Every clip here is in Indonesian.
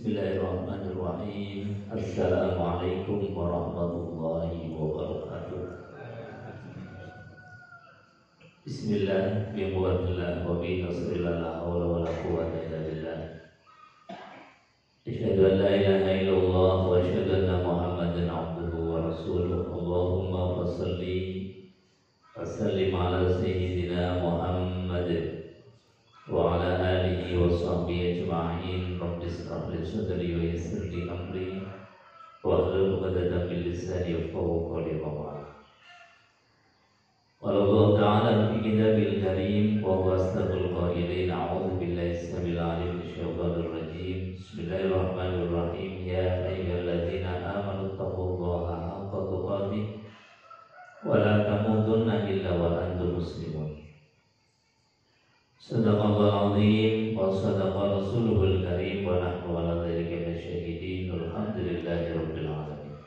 Bismillahirrahmanirrahim. Assalamualaikum warahmatullahi wabarakatuh. Bismillah, bihamdillah, wa bi nasrillah, la haula wa la quwwata illa billah. Asyhadu an la ilaha illallah wa asyhadu anna Muhammadan abduhu wa rasuluh. Allahumma shalli wa sallim ala sayyidina Muhammad wa ala alihi wa sahbihi ajma'in. Rabbi shrah li sadri wa yassir li amri wa hlul 'uqdatam min lisani yafqahu qawli. Wallahu ta'ala fi kitabil karim wa huwa asdaqul qailin. A'udzu billahi samil 'alim minasyaitonir rajim. Bismillahirrahmanirrahim. Ya ayyuhalladzina amanu taqullaha haqqa tuqatih wa la tamutunna illa wa antum muslimun. Sadaqallahul azim wa sadaqa rasuluhul karim wa nahnu ala dzalika minasyahidin. Alhamdulillahirabbil alamin.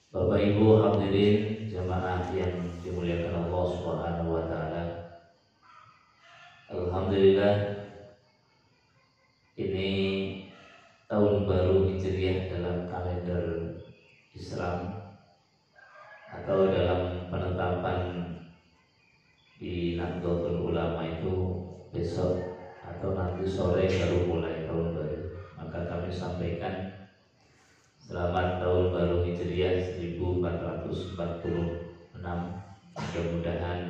Bapak Ibu hadirin jamaah yang dimuliakan Allah Subhanahu wa taala. Alhamdulillah, ini tahun baru Hijriah dalam kalender Islam, atau dalam penetapan di Nahdlatul Ulama itu besok atau nanti sore baru mulai tahun baru. Maka kami sampaikan selamat tahun baru Hijriah 1446. Mudah-mudahan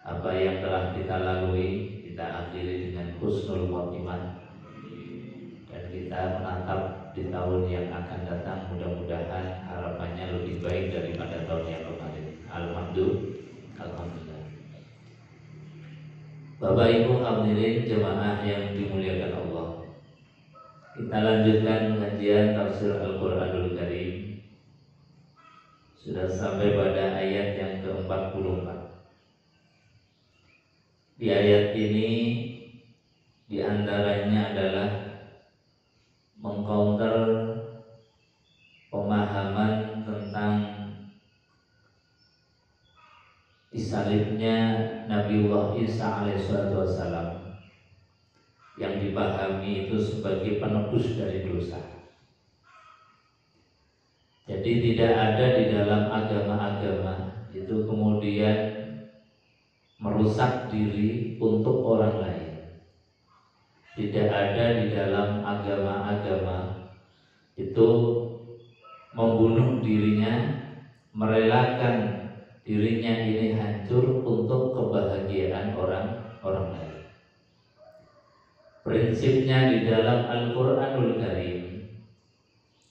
apa yang telah kita lalui kita akhiri dengan husnul khotimah, dan kita menatap di tahun yang akan datang. Mudah-mudahan harapannya lebih baik daripada tahun yang kemarin. Alhamdulillah. Bapak Ibu hadirin jemaah yang dimuliakan Allah, kita lanjutkan kajian tafsir Al-Quranul Karim. Sudah sampai pada ayat yang ke-44. Di ayat ini diantaranya adalah mengcounter pemahaman tentang disalibnya Nabiullah Isa alaihissalam yang dipahami itu sebagai penebus dari dosa. Jadi tidak ada di dalam agama-agama itu kemudian merusak diri untuk orang lain. Tidak ada di dalam agama-agama itu membunuh dirinya, merelakan dirinya ini hancur untuk kebahagiaan orang lain. Prinsipnya di dalam Al-Quranul Karim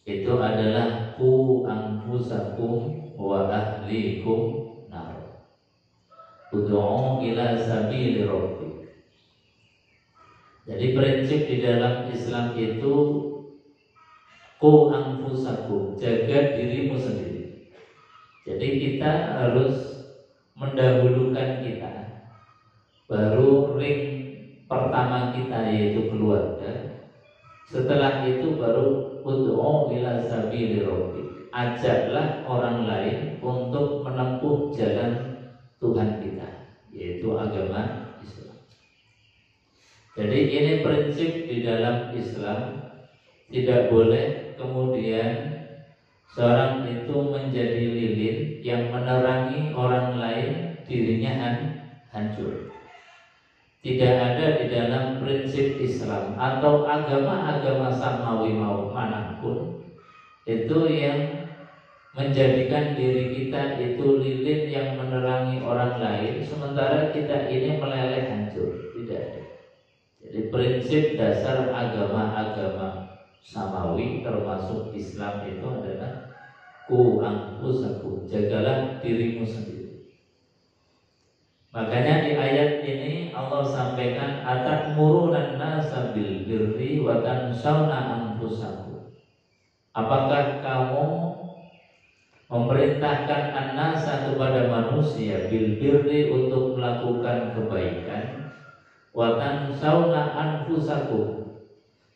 itu adalah ku anfusakum wa ahlikum nar, ud'u ila sabili rabbik. Jadi prinsip di dalam Islam itu ku anfusakum, jaga dirimu sendiri. Jadi kita harus mendahulukan kita, baru ring pertama kita yaitu keluarga. Setelah itu baru ud'u ila sabili rabbik, ajaklah orang lain untuk menempuh jalan Tuhan kita, yaitu agama Islam. Jadi ini prinsip di dalam Islam. Tidak boleh kemudian seorang itu menjadi lilin yang menerangi orang lain, dirinya hancur. Tidak ada di dalam prinsip Islam atau agama-agama samawi manapun itu yang menjadikan diri kita itu lilin yang menerangi orang lain, sementara kita ini meleleh hancur. Tidak ada. Jadi prinsip dasar agama-agama samawi termasuk Islam itu adalah ku anfusakum, jagalah dirimu sendiri. Makanya di ayat ini Allah sampaikan atakmurunan nasa bil birri wa tansawna anfusakum. Apakah kamu memerintahkan an-nasa kepada manusia bil birri untuk melakukan kebaikan, wa tansawna anfusakum,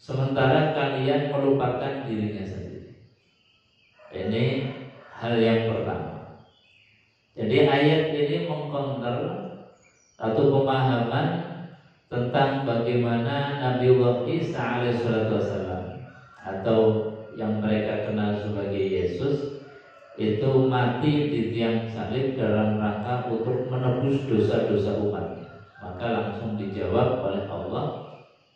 sementara kalian melupakan dirinya sendiri. Ini hal yang pertama. Jadi ayat ini mengcounter atau pemahaman tentang bagaimana Nabiullah Isa alaihissalam atau yang mereka kenal sebagai Yesus itu mati di tiang salib dalam rangka untuk menebus dosa-dosa umatnya. Maka langsung dijawab oleh Allah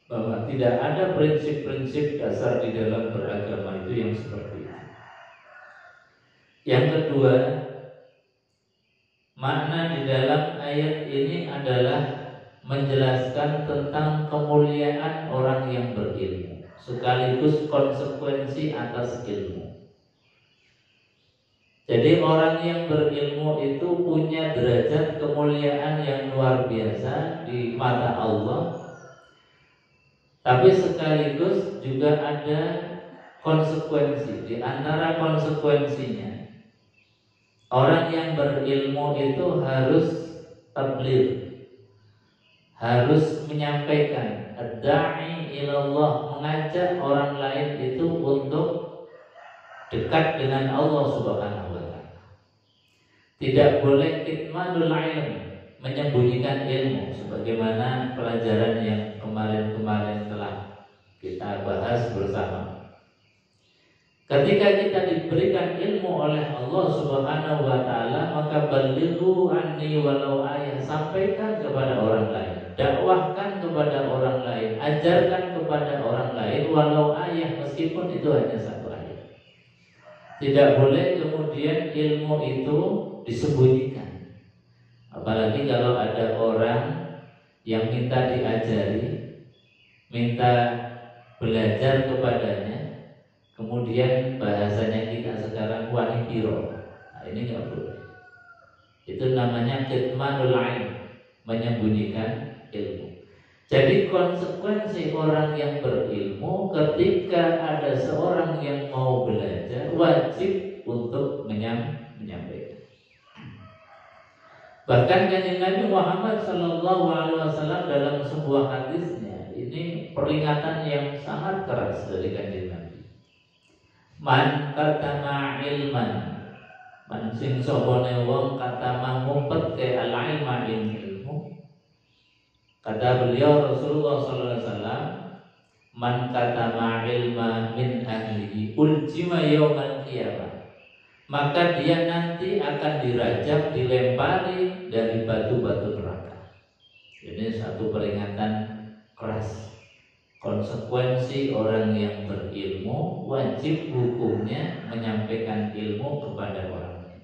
bahwa tidak ada prinsip-prinsip dasar di dalam beragama itu yang seperti itu. Yang kedua, makna di dalam ayat ini adalah menjelaskan tentang kemuliaan orang yang berilmu sekaligus konsekuensi atas ilmu. Jadi orang yang berilmu itu punya derajat kemuliaan yang luar biasa di mata Allah, tapi sekaligus juga ada konsekuensi. Di antara konsekuensinya, orang yang berilmu itu harus tabligh, harus menyampaikan ad-da'i ilallah, mengajak orang lain itu untuk dekat dengan Allah Subhanahu wa ta'ala. Tidak boleh kitmanul ilm, menyembunyikan ilmu, sebagaimana pelajaran yang kemarin-kemarin telah kita bahas bersama. Ketika kita diberikan ilmu oleh Allah Subhanahu wa ta'ala, maka balighu anni walau ayat, sampaikan kepada orang lain, dakwahkan kepada orang lain, ajarkan kepada orang lain walau ayat, meskipun itu hanya satu ayat. Tidak boleh kemudian ilmu itu disembunyikan. Apalagi kalau ada orang yang minta diajari, minta belajar kepadanya, kemudian bahasanya kita sekarang wani piro. Nah, ini nggak boleh. Itu namanya kitmanul ilm, menyembunyikan ilmu. Jadi konsekuensi orang yang berilmu, ketika ada seorang yang mau belajar, wajib untuk menyampaikan. Bahkan Kanjeng Nabi Muhammad SAW dalam sebuah hadisnya, ini peringatan yang sangat keras dari Kanjeng Nabi. Man katama ilman, man sing sobone wong katama ngumpet ke al-ilma ilmu. Kata beliau Rasulullah SAW, man katama ilma min ahlihi uljima yawmal qiyamah, maka dia nanti akan dirajam, dilempari dari batu-batu neraka. Ini satu peringatan keras. Konsekuensi orang yang berilmu, wajib hukumnya menyampaikan ilmu kepada orang lain.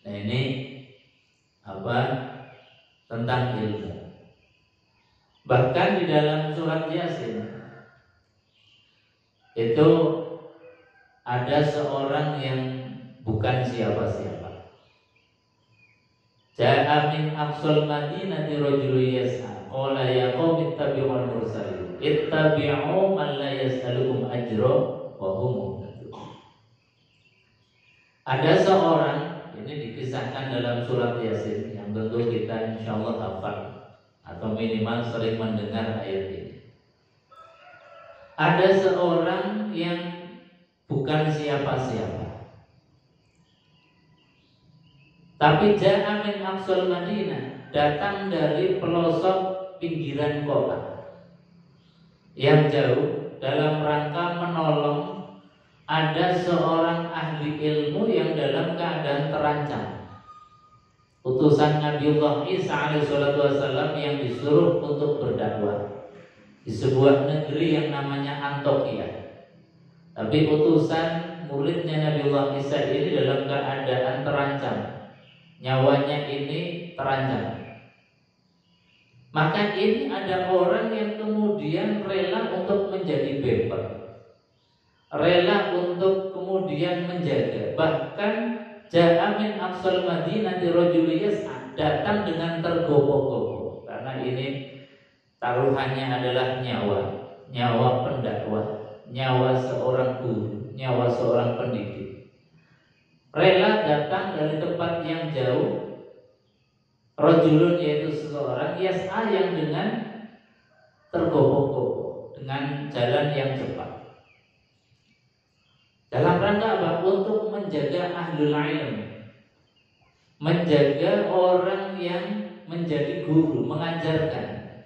Nah ini apa? Tentang ilmu. Bahkan di dalam surat Yasin itu ada seorang yang bukan siapa-siapa. Ja'a min aqsal madinati rajulun yas'a qala ya qaumi ittabi'ul mursalin ittabi'u man la yas'alukum ajra wa hum muhtadun. Ada seorang, ini dikisahkan dalam surat Yasin yang tentu kita insyaallah hafal atau minimal sering mendengar ayat ini. Ada seorang yang bukan siapa-siapa, tapi ja'a min aqsal Madinah, datang dari pelosok pinggiran kota yang jauh dalam rangka menolong ada seorang ahli ilmu yang dalam keadaan terancam. Utusan Nabiullah Isa alaihissalam yang disuruh untuk berdakwah di sebuah negeri yang namanya Antioquia. Tapi utusan muridnya Nabiullah Isa ini dalam keadaan terancam, nyawanya ini terancam. Maka ini ada orang yang kemudian rela untuk menjadi bemper, rela untuk kemudian menjaga. Bahkan ja'a min aqsal madinati rajulun yas'a, datang dengan tergopoh-gopoh, karena ini taruhannya adalah nyawa pendakwah, nyawa seorang guru, nyawa seorang pendidik. Rela datang dari tempat yang jauh, rajulun yaitu seseorang, yas'a yang dengan tergopoh-gopoh, dengan jalan yang cepat. Dalam rangka apa? Untuk menjaga ahlul ilm, menjaga orang yang menjadi guru, mengajarkan.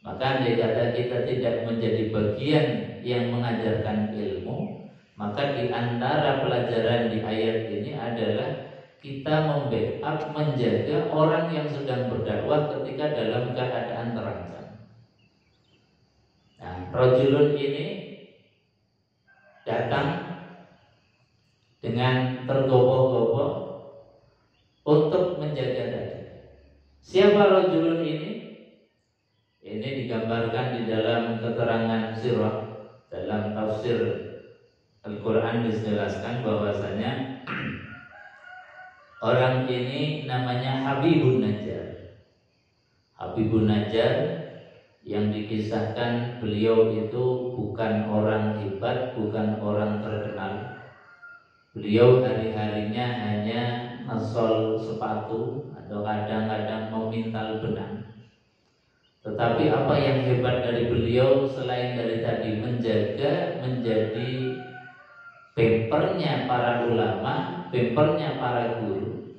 Maka andai kata kita tidak menjadi bagian yang mengajarkan ilmu, maka di antara pelajaran di ayat ini adalah kita membackup, menjaga orang yang sedang berdakwah ketika dalam keadaan terancam. Nah, rajulun ini datang dengan tergopoh-gopoh untuk menjaga tadi. Siapa rajulun ini? Ini digambarkan di dalam keterangan sirah, dalam tafsir Al-Quran dijelaskan bahwasanya orang ini namanya Habibun Najjar. Habibun Najjar yang dikisahkan beliau itu bukan orang hebat, bukan orang terkenal. Beliau hari-harinya hanya ngesol sepatu atau kadang-kadang memintal benang. Tetapi apa yang hebat dari beliau selain dari tadi menjadi pempernya para ulama, pempernya para guru.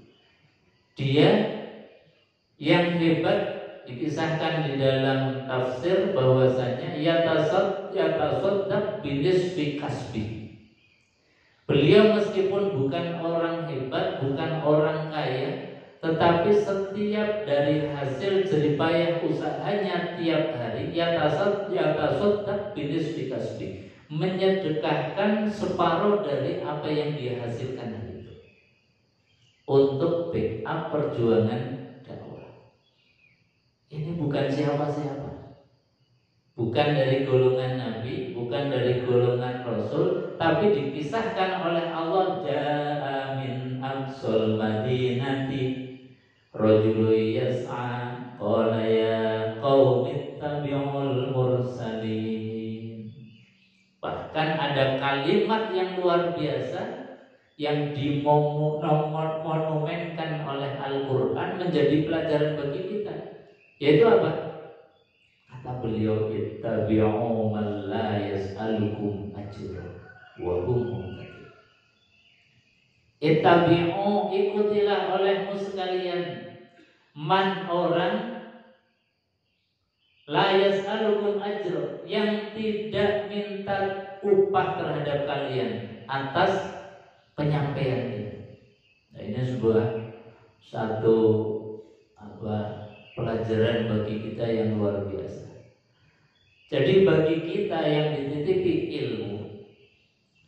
Dia yang hebat dikisahkan di dalam tafsir bahwasanya yatasaddaq binisfi kasbi. Beliau meskipun bukan orang hebat, bukan orang kaya, tetapi setiap dari hasil jeripayah usahanya tiap hari yatasaddaq binisfi kasbi, menyedekahkan separuh dari apa yang dia hasilkan hari itu untuk backup perjuangan dakwah. Ini bukan siapa-siapa, bukan dari golongan Nabi, bukan dari golongan Rasul, tapi dikisahkan oleh Allah, ja'a min aqsal madinati rajulun yas'a qala ya qaumi ittabi'ul mursalin. Bahkan ada kalimat yang luar biasa yang dimonumenkan oleh Al-Quran menjadi pelajaran bagi kita, yaitu apa? Kata beliau, ittabi'u man la yas'alukum ajra wa hum muhtadun. Ittabi'u, ikutilah olehmu sekalian, man orang la yas'alukum ajra, yang tidak minta upah terhadap kalian atas penyampaian ini. Nah, ini satu pelajaran bagi kita yang luar biasa. Jadi bagi kita yang dititipi ilmu,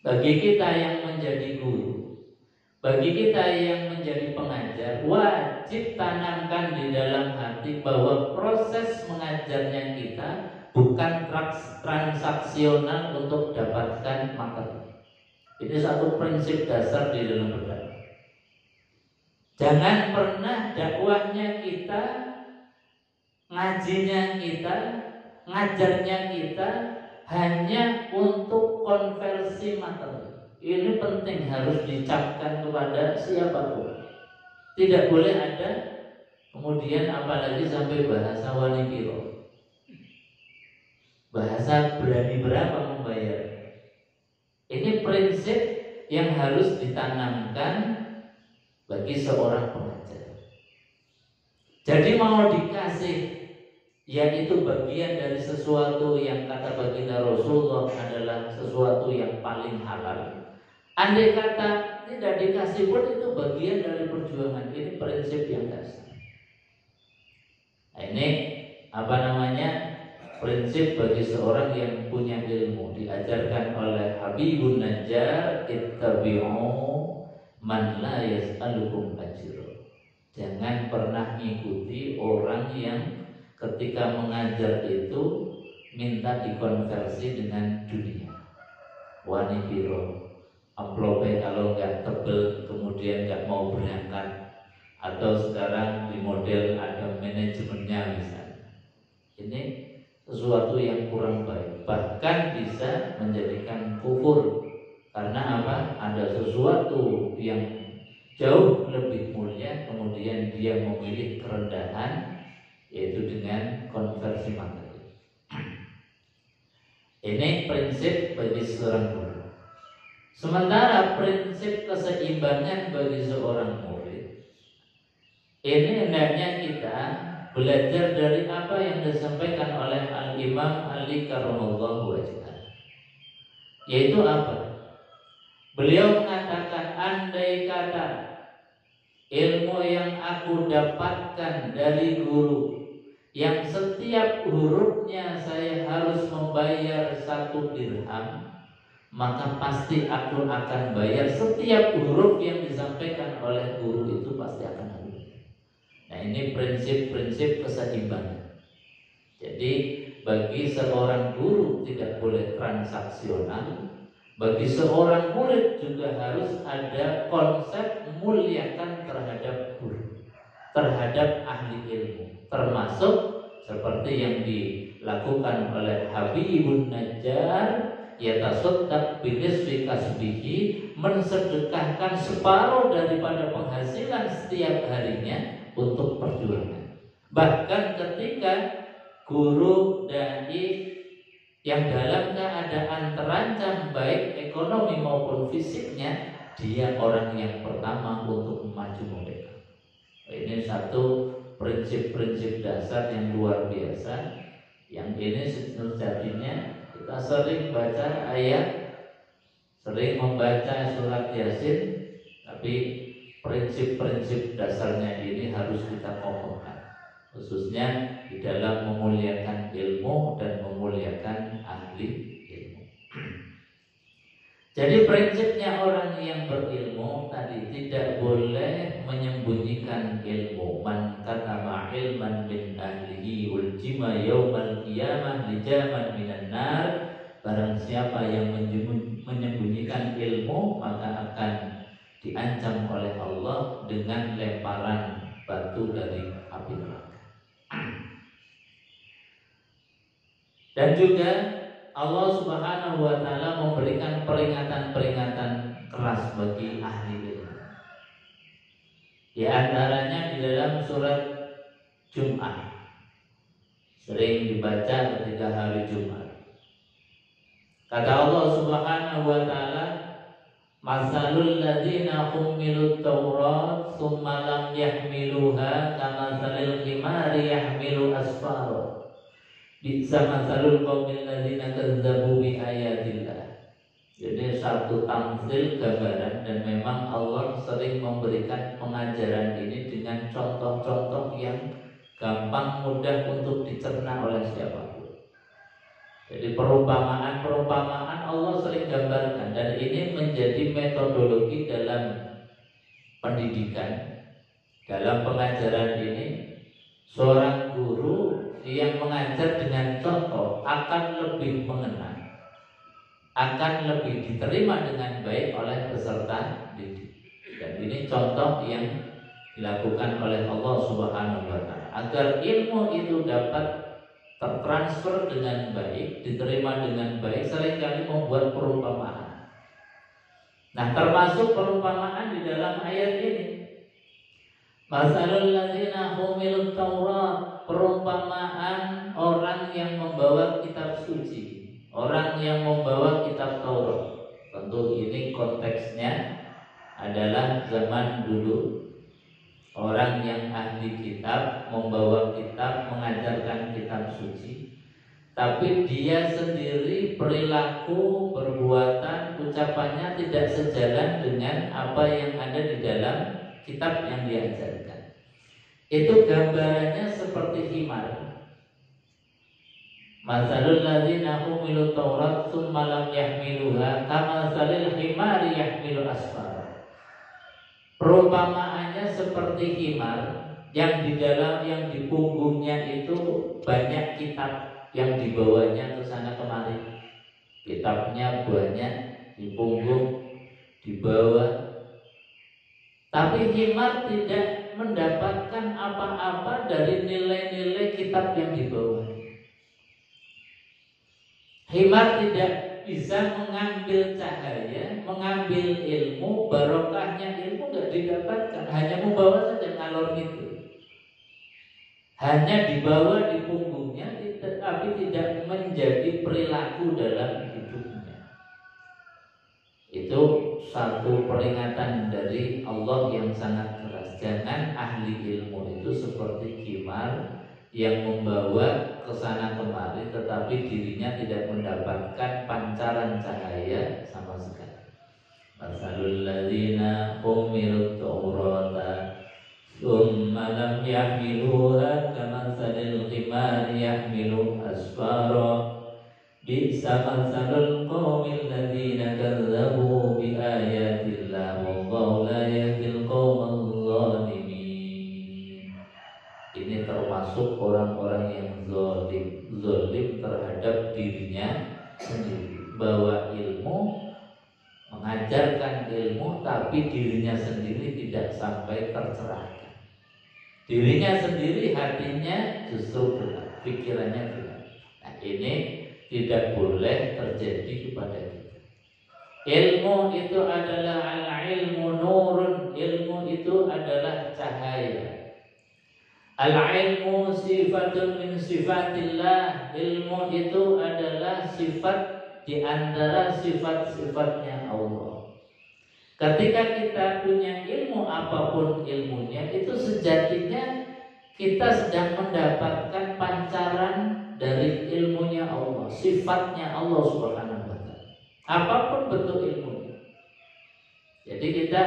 bagi kita yang menjadi guru, bagi kita yang menjadi pengajar, wajib tanamkan di dalam hati bahwa proses mengajarnya kita bukan transaksional untuk dapatkan materi. Ini satu prinsip dasar di dalam berdakwah. Jangan pernah dakwahnya kita, ngajinya kita, ngajarnya kita hanya untuk konversi materi. Ini penting, harus dicapkan kepada siapapun. Tidak boleh ada kemudian apalagi sampai bahasa wali biro, bahasa berani berapa membayar. Ini prinsip yang harus ditanamkan bagi seorang pengajar. Jadi mau dikasih, yaitu bagian dari sesuatu yang kata baginda Rasulullah adalah sesuatu yang paling halal. Andai kata tidak dikasih pun itu bagian dari perjuangan. Ini prinsip yang dasar. Nah, ini prinsip bagi seorang yang punya ilmu, diajarkan oleh Habibun Najjar, ittabi'u man la yas'alukum ajra. Jangan pernah mengikuti orang yang ketika mengajar itu minta dikonversi dengan dunia. Wani biro, amplopnya kalau nggak tebel kemudian nggak mau berangkat, atau sekarang di model ada manajemennya misalnya. Ini sesuatu yang kurang baik, bahkan bisa menjadikan kufur. Karena apa? Ada sesuatu yang jauh lebih mulia, kemudian dia memilih kerendahan, yaitu dengan konversi materi. Ini prinsip bagi seorang guru. Sementara prinsip keseimbangan bagi seorang murid ini hendaknya kita belajar dari apa yang disampaikan oleh Al-Imam Ali karramallahu wajhah. Yaitu apa? Beliau mengatakan, andai kata ilmu yang aku dapatkan dari guru yang setiap hurufnya saya harus membayar 1 dirham, maka pasti aku akan bayar setiap huruf yang disampaikan oleh guru itu, pasti akan habis. Nah, ini prinsip-prinsip keseimbangan. Jadi bagi seorang guru tidak boleh transaksional, bagi seorang murid juga harus ada konsep muliakan terhadap guru, terhadap ahli ilmu, termasuk seperti yang dilakukan oleh Habibun Najjar, yatasaddaq binisfi kasbihi, mensedekahkan separuh daripada penghasilan setiap harinya untuk perjuangan. Bahkan ketika guru dai yang dalam keadaan terancam baik ekonomi maupun fisiknya, dia orang yang pertama untuk maju membela. Ini satu prinsip-prinsip dasar yang luar biasa. Yang ini sejatinya kita sering baca ayat, sering membaca surat Yasin, tapi prinsip-prinsip dasarnya ini harus kita kokohkan, khususnya di dalam memuliakan ilmu dan memuliakan ahli ilmu. Jadi prinsipnya orang yang berilmu tadi tidak boleh menyembunyikan ilmu. Man katama ilman min ahlihi uljima yaumal qiyamah lijaman minan nar. Barang siapa yang menyembunyikan ilmu, maka akan diancam oleh Allah dengan lemparan batu dari api neraka. Dan juga Allah Subhanahu wa taala memberikan peringatan-peringatan keras bagi ahli ilmu. Di antaranya di dalam surat Jum'ah, sering dibaca ketika hari Jumat. Kata Allah Subhanahu wa taala, masalul ladzina hummilut Taurat tsumma lam yahmiluha kamatsalil himari yahmilu asfara. Bisa masalul qaumil ladzina kazzabu bi ayatillah. Jadi satu tamsil gambaran, dan memang Allah sering memberikan pengajaran ini dengan contoh-contoh yang gampang mudah untuk dicerna oleh siapapun. Jadi perumpamaan Allah sering gambarkan, dan ini menjadi metodologi dalam pendidikan, dalam pengajaran ini. Seorang guru yang mengajar dengan contoh akan lebih mengena, akan lebih diterima dengan baik oleh peserta didik. Dan ini contoh yang dilakukan oleh Allah Subhanahu wa taala agar ilmu itu dapat tertransfer dengan baik, diterima dengan baik, seringkali membuat perumpamaan. Nah, termasuk perumpamaan di dalam ayat ini. Masalul ladzina humilut Taurat, perumpamaan orang yang membawa kitab suci, orang yang membawa kitab Taurat. Tentu ini konteksnya adalah zaman dulu. Orang yang ahli kitab membawa kitab, mengajarkan kitab suci, tapi dia sendiri perilaku, perbuatan, ucapannya tidak sejalan dengan apa yang ada di dalam kitab yang diajarkan. Itu gambarannya seperti himar. Masalul ladzina humilut Taurat tsumma lam yahmiluha kamatsalil himari yahmilu asfara. Perumpamaannya seperti himar yang di dalam, yang di punggungnya itu banyak kitab yang dibawanya ke sana kemari. Kitabnya banyak di punggung, di bawah. Tapi himar tidak mendapatkan apa-apa dari nilai-nilai kitab yang dibawa. Himar tidak bisa mengambil cahaya, mengambil ilmu, barokahnya ilmu tidak didapatkan, hanya membawa saja ngalor itu. Hanya dibawa di punggungnya, tapi tidak menjadi perilaku dalam hidupnya. Itu satu peringatan dari Allah yang sangat keras. Jangan ahli ahli ilmu itu seperti kimar yang membawa kesana kemari, tetapi dirinya tidak mendapatkan pancaran cahaya sama sekali. Masalul ladzina hummilut Taurata tsumma lam yahmiluha kamatsalil himari yahmilu asfara bi'sa matsalul qaumil ladzina kadzdzabu biayatillah wallahu la yahdil qaumal zalimin. Ini termasuk orang-orang yang zalim terhadap dirinya sendiri. Bahwa ilmu, mengajarkan ilmu, tapi dirinya sendiri tidak sampai tercerahkan. Dirinya sendiri hatinya justru gelap, pikirannya gelap. Nah, ini tidak boleh terjadi kepada kita. Ilmu itu adalah al-ilmu nurun. Ilmu itu adalah cahaya. Al-ilmu sifatun min sifatillah. Ilmu itu adalah sifat di antara sifat-sifatnya Allah. Ketika kita punya ilmu, apapun ilmunya, itu sejatinya kita sedang mendapatkan pancaran dari ilmunya Allah, sifatnya Allah Subhanahu wa ta'ala. Apapun bentuk ilmunya. Jadi kita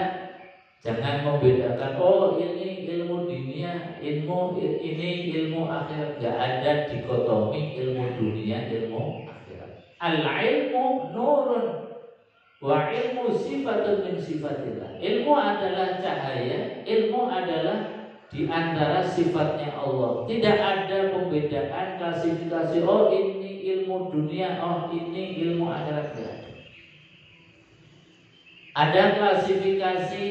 jangan membedakan, oh ini ilmu dunia, ini ilmu akhirat. Gak ada dikotomi ilmu dunia, ilmu akhirat. Al-ilmu nurun wa ilmu sifatun min sifatillah. Ilmu adalah cahaya, ilmu adalah di antara sifatnya Allah. Tidak ada pembedaan, klasifikasi, oh ini ilmu dunia, oh ini ilmu akhirat. Ada klasifikasi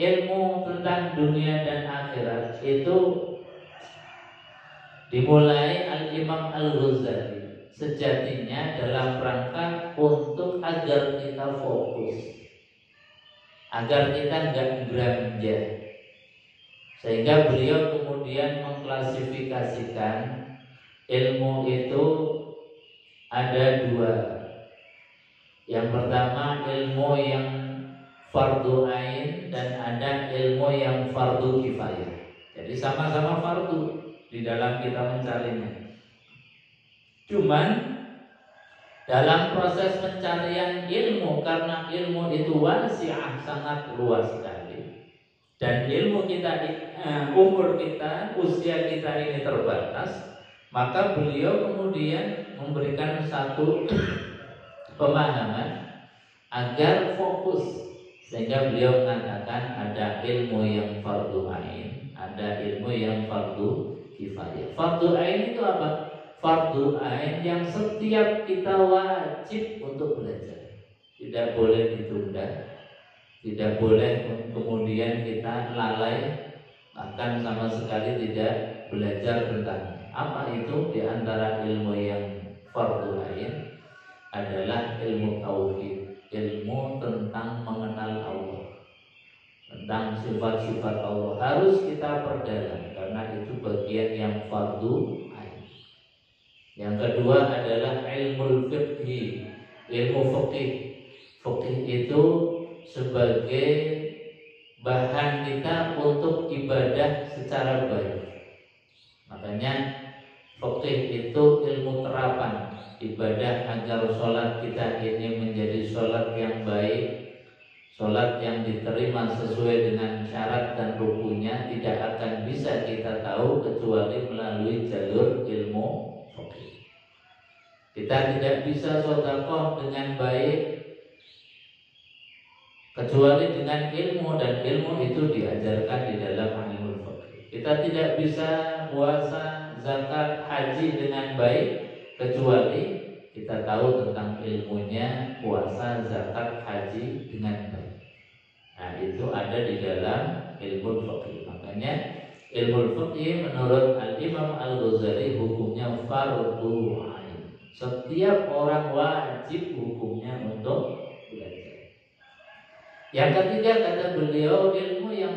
ilmu tentang dunia dan akhirat. Itu dimulai Al-Imam Al-Ghazali sejatinya dalam rangka untuk agar kita fokus, agar kita enggak belanja. Sehingga beliau kemudian mengklasifikasikan ilmu itu ada dua. Yang pertama ilmu yang fardu ain dan ada ilmu yang fardu kifayah. Jadi sama-sama fardu di dalam kita mencarinya. Cuman dalam proses pencarian ilmu, karena ilmu itu wasi'ah, sangat luas sekali, dan ilmu kita, umur kita, usia kita ini terbatas, maka beliau kemudian memberikan satu pemahaman agar fokus, sehingga beliau mengatakan ada ilmu yang fardu ain, ada ilmu yang fardu kifayah. Fardu ain itu apa? Fardu ain yang setiap kita wajib untuk belajar, tidak boleh ditunda, tidak boleh kemudian kita lalai, bahkan sama sekali tidak belajar tentangnya. Apa itu? Di antara ilmu yang fardu ain adalah ilmu tauhid, ilmu tentang mengenal Allah, tentang sifat-sifat Allah. Harus kita perdalam karena itu bagian yang fardu ain. Yang kedua adalah ilmu fiqh, ilmu fikih. Fikih itu sebagai bahan kita untuk ibadah secara baik. Makanya fikih itu ilmu terapan ibadah agar sholat kita ini menjadi sholat yang baik, sholat yang diterima sesuai dengan syarat dan rukunnya, tidak akan bisa kita tahu kecuali melalui jalur ilmu fikih. Kita tidak bisa sedekah dengan baik kecuali dengan ilmu, dan ilmu itu diajarkan di dalam ilmu fikih. Kita tidak bisa puasa, zakat, haji dengan baik kecuali kita tahu tentang ilmunya puasa, zakat, haji dengan baik. Nah, itu ada di dalam ilmu fikih. Makanya ilmu fikih menurut Al-Imam Al-Ghazali hukumnya fardu ain. Setiap orang wajib hukumnya untuk belajar. Yang ketiga kata beliau ilmu yang